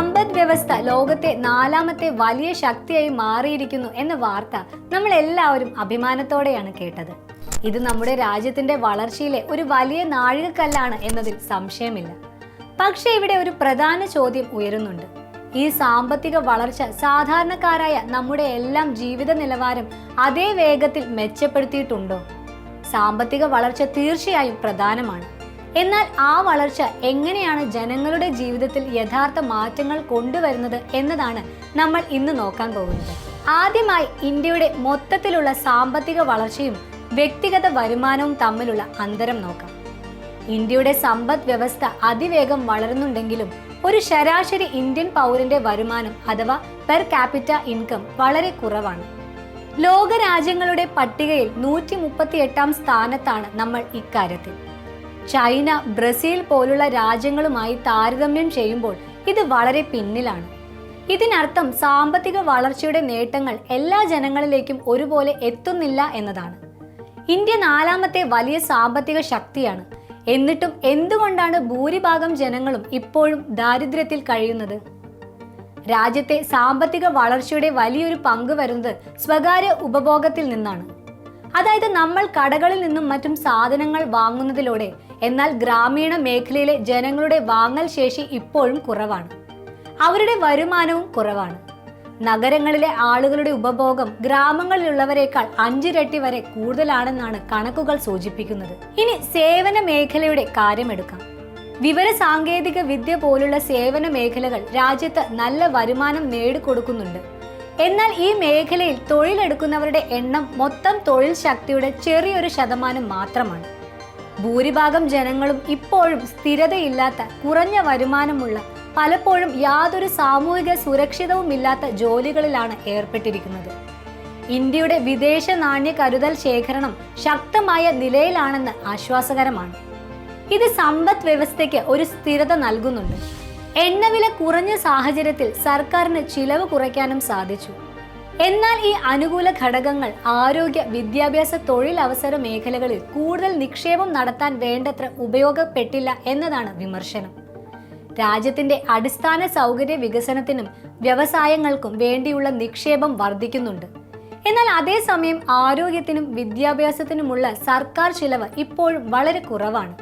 സമ്പദ് വ്യവസ്ഥ ലോകത്തെ നാലാമത്തെ വലിയ ശക്തിയായി മാറിയിരിക്കുന്നു എന്ന വാർത്ത നമ്മൾ എല്ലാവരും അഭിമാനത്തോടെയാണ് കേട്ടത്. ഇത് നമ്മുടെ രാജ്യത്തിന്റെ വളർച്ചയിലെ ഒരു വലിയ നാഴികക്കല്ലാണ് എന്നതിൽ സംശയമില്ല. പക്ഷേ ഇവിടെ ഒരു പ്രധാന ചോദ്യം ഉയരുന്നുണ്ട്. ഈ സാമ്പത്തിക വളർച്ച സാധാരണക്കാരായ നമ്മുടെ എല്ലാം ജീവിത നിലവാരം അതേ വേഗത്തിൽ മെച്ചപ്പെടുത്തിയിട്ടുണ്ടോ? സാമ്പത്തിക വളർച്ച തീർച്ചയായും പ്രധാനമാണ്. എന്നാൽ ആ വളർച്ച എങ്ങനെയാണ് ജനങ്ങളുടെ ജീവിതത്തിൽ യഥാർത്ഥ മാറ്റങ്ങൾ കൊണ്ടുവരുന്നത് എന്നതാണ് നമ്മൾ ഇന്ന് നോക്കാൻ പോകുന്നത്. ആദ്യമായി ഇന്ത്യയുടെ മൊത്തത്തിലുള്ള സാമ്പത്തിക വളർച്ചയും വ്യക്തിഗത വരുമാനവും തമ്മിലുള്ള അന്തരം നോക്കാം. ഇന്ത്യയുടെ സമ്പദ് വ്യവസ്ഥ അതിവേഗം വളരുന്നുണ്ടെങ്കിലും ഒരു ശരാശരി ഇന്ത്യൻ പൗരന്റെ വരുമാനം അഥവാ പെർ ക്യാപിറ്റ ഇൻകം വളരെ കുറവാണ്. ലോകരാജ്യങ്ങളുടെ പട്ടികയിൽ 138-ാം സ്ഥാനത്താണ് നമ്മൾ ഇക്കാര്യത്തിൽ. ചൈന, ബ്രസീൽ പോലുള്ള രാജ്യങ്ങളുമായി താരതമ്യം ചെയ്യുമ്പോൾ ഇത് വളരെ പിന്നിലാണ്. ഇതിനർത്ഥം സാമ്പത്തിക വളർച്ചയുടെ നേട്ടങ്ങൾ എല്ലാ ജനങ്ങളിലേക്കും ഒരുപോലെ എത്തുന്നില്ല എന്നതാണ്. ഇന്ത്യ നാലാമത്തെ വലിയ സാമ്പത്തിക ശക്തിയാണ്. എന്നിട്ടും എന്തുകൊണ്ടാണ് ഭൂരിഭാഗം ജനങ്ങളും ഇപ്പോഴും ദാരിദ്ര്യത്തിൽ കഴിയുന്നത്? രാജ്യത്തെ സാമ്പത്തിക വളർച്ചയുടെ വലിയൊരു പങ്ക് വരുന്നത് സ്വകാര്യ ഉപഭോഗത്തിൽ നിന്നാണ്. അതായത് നമ്മൾ കടകളിൽ നിന്നും മറ്റും സാധനങ്ങൾ വാങ്ങുന്നതിലൂടെ. എന്നാൽ ഗ്രാമീണ മേഖലയിലെ ജനങ്ങളുടെ വാങ്ങൽ ശേഷി ഇപ്പോഴും കുറവാണ്. അവരുടെ വരുമാനവും കുറവാണ്. നഗരങ്ങളിലെ ആളുകളുടെ ഉപഭോഗം ഗ്രാമങ്ങളിലുള്ളവരെക്കാൾ 5 ഇരട്ടി വരെ കൂടുതലാണെന്നാണ് കണക്കുകൾ സൂചിപ്പിക്കുന്നത്. ഇനി സേവന മേഖലയുടെ കാര്യമെടുക്കാം. വിവര സാങ്കേതിക വിദ്യ പോലുള്ള സേവന മേഖലകൾ രാജ്യത്ത് നല്ല വരുമാനം നേടിക്കൊടുക്കുന്നുണ്ട്. എന്നാൽ ഈ മേഖലയിൽ തൊഴിലെടുക്കുന്നവരുടെ എണ്ണം മൊത്തം തൊഴിൽ ശക്തിയുടെ ചെറിയൊരു ശതമാനം മാത്രമാണ്. ഭൂരിഭാഗം ജനങ്ങളും ഇപ്പോഴും സ്ഥിരതയില്ലാത്ത, കുറഞ്ഞ വരുമാനമുള്ള, പലപ്പോഴും യാതൊരു സാമൂഹിക സുരക്ഷിതവുമില്ലാത്ത ജോലികളിലാണ് ഏർപ്പെട്ടിരിക്കുന്നത്. ഇന്ത്യയുടെ വിദേശ നാണ്യ കരുതൽ ശേഖരണം ശക്തമായ നിലയിലാണെന്ന് ആശ്വാസകരമാണ്. ഇത് സമ്പദ് വ്യവസ്ഥയ്ക്ക് ഒരു സ്ഥിരത നൽകുന്നുണ്ട്. എണ്ണവില കുറഞ്ഞ സാഹചര്യത്തിൽ സർക്കാരിന് ചിലവ് കുറയ്ക്കാനും സാധിച്ചു. എന്നാൽ ഈ അനുകൂല ഘടകങ്ങൾ ആരോഗ്യ, വിദ്യാഭ്യാസ, തൊഴിലവസര മേഖലകളിൽ കൂടുതൽ നിക്ഷേപം നടത്താൻ വേണ്ടത്ര ഉപയോഗപ്പെട്ടില്ല എന്നതാണ് വിമർശനം. രാജ്യത്തിന്റെ അടിസ്ഥാന സൗകര്യ വികസനത്തിനും വ്യവസായങ്ങൾക്കും വേണ്ടിയുള്ള നിക്ഷേപം വർദ്ധിക്കുന്നുണ്ട്. എന്നാൽ അതേസമയം ആരോഗ്യത്തിനും വിദ്യാഭ്യാസത്തിനുമുള്ള സർക്കാർ ചിലവ് ഇപ്പോഴും വളരെ കുറവാണ്.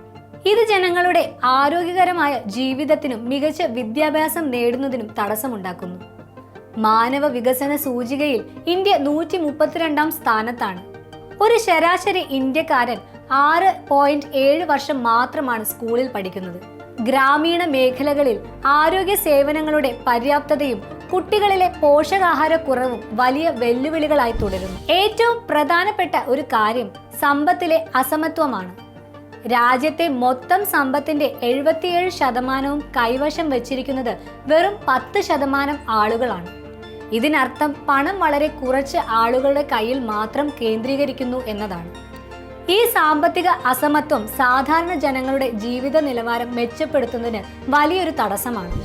ഇത് ജനങ്ങളുടെ ആരോഗ്യകരമായ ജീവിതത്തിനും മികച്ച വിദ്യാഭ്യാസം നേടുന്നതിനും തടസ്സമുണ്ടാക്കുന്നു. മാനവ വികസന സൂചികയിൽ ഇന്ത്യ 132-ാം സ്ഥാനത്താണ്. ഒരു ശരാശരി ഇന്ത്യക്കാരൻ 6.7 വർഷം മാത്രമാണ് സ്കൂളിൽ പഠിക്കുന്നത്. ഗ്രാമീണ മേഖലകളിൽ ആരോഗ്യ സേവനങ്ങളുടെ പര്യാപ്തതയും കുട്ടികളിലെ പോഷകാഹാരക്കുറവും വലിയ വെല്ലുവിളികളായി തുടരുന്നു. ഏറ്റവും പ്രധാനപ്പെട്ട ഒരു കാര്യം സമ്പത്തിലെ അസമത്വമാണ്. രാജ്യത്തെ മൊത്തം സമ്പത്തിന്റെ 77% കൈവശം വച്ചിരിക്കുന്നത് വെറും 10% ആളുകളാണ്. ഇതിനർത്ഥം പണം വളരെ കുറച്ച് ആളുകളുടെ കയ്യിൽ മാത്രം കേന്ദ്രീകരിക്കുന്നു എന്നതാണ്. ഈ സാമ്പത്തിക അസമത്വം സാധാരണ ജനങ്ങളുടെ ജീവിത നിലവാരം മെച്ചപ്പെടുത്തുന്നതിന് വലിയൊരു തടസ്സമാണ്.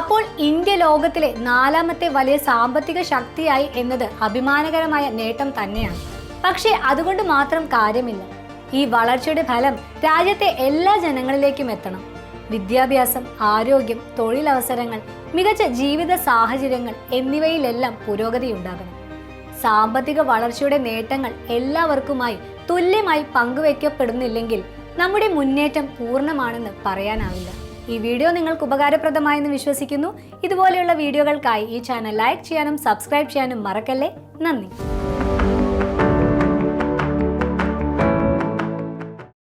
അപ്പോൾ ഇന്ത്യ ലോകത്തിലെ നാലാമത്തെ വലിയ സാമ്പത്തിക ശക്തിയായി എന്നത് അഭിമാനകരമായ നേട്ടം തന്നെയാണ്. പക്ഷേ അതുകൊണ്ട് മാത്രം കാര്യമില്ല. ഈ വളർച്ചയുടെ ഫലം രാജ്യത്തെ എല്ലാ ജനങ്ങളിലേക്കും എത്തണം. വിദ്യാഭ്യാസം, ആരോഗ്യം, തൊഴിലവസരങ്ങൾ, മികച്ച ജീവിത സാഹചര്യങ്ങൾ എന്നിവയിലെല്ലാം പുരോഗതിയുണ്ടാകണം. സാമ്പത്തിക വളർച്ചയുടെ നേട്ടങ്ങൾ എല്ലാവർക്കുമായി തുല്യമായി പങ്കുവയ്ക്കപ്പെടുന്നില്ലെങ്കിൽ നമ്മുടെ മുന്നേറ്റം പൂർണ്ണമാണെന്ന് പറയാനാവില്ല. ഈ വീഡിയോ നിങ്ങൾക്ക് ഉപകാരപ്രദമായെന്ന് വിശ്വസിക്കുന്നു. ഇതുപോലെയുള്ള വീഡിയോകൾക്കായി ഈ ചാനൽ ലൈക്ക് ചെയ്യാനും സബ്സ്ക്രൈബ് ചെയ്യാനും മറക്കല്ലേ. നന്ദി.